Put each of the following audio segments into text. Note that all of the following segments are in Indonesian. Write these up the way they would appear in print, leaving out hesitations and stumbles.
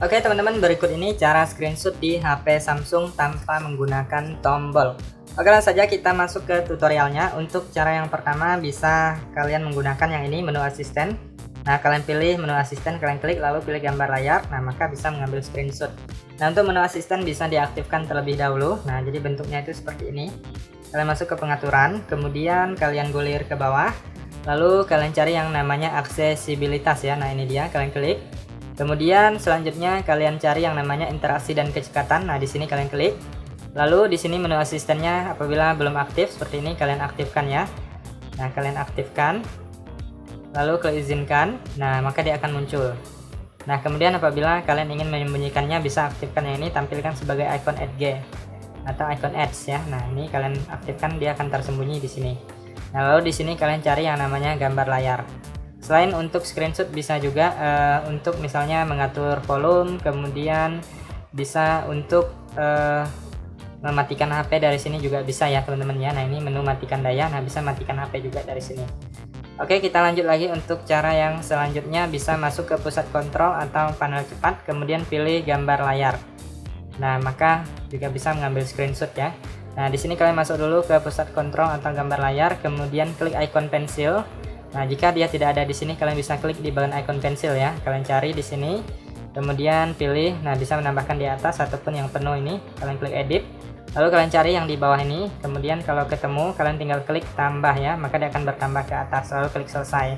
Oke teman-teman, berikut ini cara screenshot di HP Samsung tanpa menggunakan tombol. Oke, langsung saja kita masuk ke tutorialnya. Untuk cara yang pertama bisa kalian menggunakan yang ini, menu asisten. Nah, kalian pilih menu asisten, kalian klik lalu pilih gambar layar. Nah, maka bisa mengambil screenshot. Nah, untuk menu asisten bisa diaktifkan terlebih dahulu. Nah, jadi bentuknya itu seperti ini. Kalian masuk ke pengaturan, kemudian kalian gulir ke bawah. Lalu kalian cari yang namanya aksesibilitas ya. Nah, ini dia, kalian klik. Kemudian selanjutnya kalian cari yang namanya interaksi dan kecepatan. Nah, di sini kalian klik. Lalu di sini menu asistennya apabila belum aktif seperti ini kalian aktifkan ya. Nah, kalian aktifkan. Lalu klik izinkan. Nah, maka dia akan muncul. Nah, kemudian apabila kalian ingin menyembunyikannya bisa aktifkan yang ini, tampilkan sebagai icon @g atau icon ads ya. Nah, ini kalian aktifkan, dia akan tersembunyi di sini. Nah, lalu di sini kalian cari yang namanya gambar layar. Selain untuk screenshot bisa juga untuk misalnya mengatur volume, kemudian bisa untuk mematikan HP dari sini juga bisa ya teman-teman ya. Nah, ini menu matikan daya, nah bisa matikan HP juga dari sini. Oke, kita lanjut lagi untuk cara yang selanjutnya, bisa masuk ke pusat kontrol atau panel cepat, kemudian pilih gambar layar. Nah, maka juga bisa mengambil screenshot ya. Nah, di sini kalian masuk dulu ke pusat kontrol atau gambar layar, kemudian klik icon pensil. Nah, jika dia tidak ada di sini, kalian bisa klik di bagian icon pensil ya. Kalian cari di sini, kemudian pilih. Nah, bisa menambahkan di atas ataupun yang penuh ini. Kalian klik edit. Lalu kalian cari yang di bawah ini. Kemudian kalau ketemu, kalian tinggal klik tambah ya. Maka dia akan bertambah ke atas. Lalu klik selesai.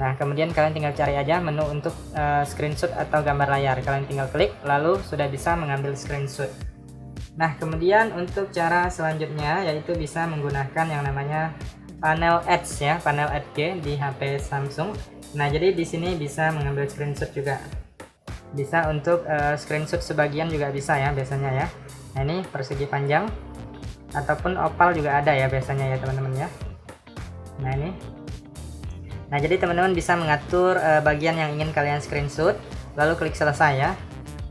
Nah, kemudian kalian tinggal cari aja menu untuk screenshot atau gambar layar. Kalian tinggal klik, lalu sudah bisa mengambil screenshot. Nah, kemudian untuk cara selanjutnya yaitu bisa menggunakan yang namanya panel ads ya, panel @g di HP Samsung. Nah, jadi di sini bisa mengambil screenshot juga. Bisa untuk screenshot sebagian juga bisa ya biasanya ya. Nah, ini persegi panjang ataupun oval juga ada ya biasanya ya teman-teman ya. Nah, ini. Nah, jadi teman-teman bisa mengatur bagian yang ingin kalian screenshot, lalu klik selesai ya.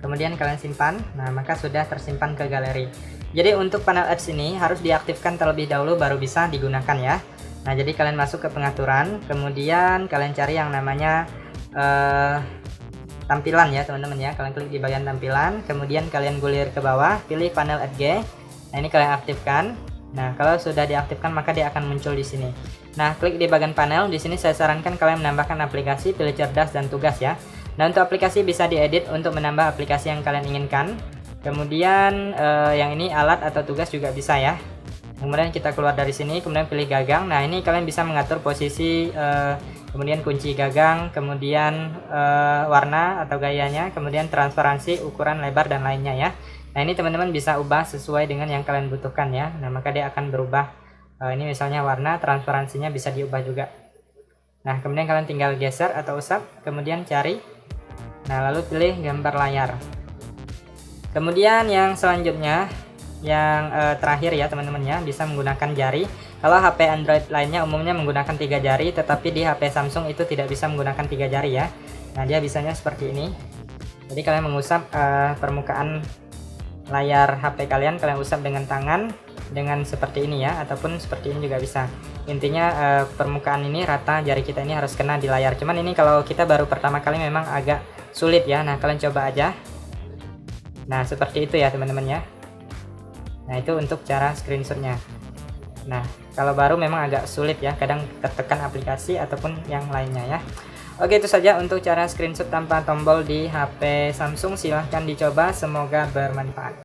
Kemudian kalian simpan. Nah, maka sudah tersimpan ke galeri. Jadi untuk panel ads ini harus diaktifkan terlebih dahulu baru bisa digunakan ya. Nah, jadi kalian masuk ke pengaturan, kemudian kalian cari yang namanya tampilan ya teman-teman ya. Kalian klik di bagian tampilan, kemudian kalian gulir ke bawah, pilih panel @g. Nah, ini kalian aktifkan. Nah, kalau sudah diaktifkan maka dia akan muncul di sini. Nah, klik di bagian panel. Di sini saya sarankan kalian menambahkan aplikasi, pilih cerdas dan tugas ya. Nah, untuk aplikasi bisa diedit untuk menambah aplikasi yang kalian inginkan. Kemudian yang ini alat atau tugas juga bisa ya. Kemudian kita keluar dari sini, kemudian pilih gagang. Nah, ini kalian bisa mengatur posisi, kemudian kunci gagang, kemudian warna atau gayanya, kemudian transparansi, ukuran, lebar, dan lainnya ya. Nah, ini teman-teman bisa ubah sesuai dengan yang kalian butuhkan ya. Nah, maka dia akan berubah. Ini misalnya warna, transparansinya bisa diubah juga. Nah, kemudian kalian tinggal geser atau usap, kemudian cari. Nah, lalu pilih gambar layar. Kemudian yang selanjutnya, yang terakhir ya teman-teman ya, bisa menggunakan jari. Kalau HP Android lainnya umumnya menggunakan 3 jari, tetapi di HP Samsung itu tidak bisa menggunakan 3 jari ya. Nah, dia bisanya seperti ini. Jadi kalian mengusap permukaan layar HP kalian usap dengan tangan, dengan seperti ini ya, ataupun seperti ini juga bisa. Intinya permukaan ini rata, jari kita ini harus kena di layar. Cuman ini kalau kita baru pertama kali memang agak sulit ya. Nah, kalian coba aja. Nah, seperti itu ya teman-teman ya. Nah, itu untuk cara screenshotnya. Nah, kalau baru memang agak sulit ya, kadang tertekan aplikasi ataupun yang lainnya ya. Oke, itu saja untuk cara screenshot tanpa tombol di HP Samsung. Silahkan dicoba, semoga bermanfaat.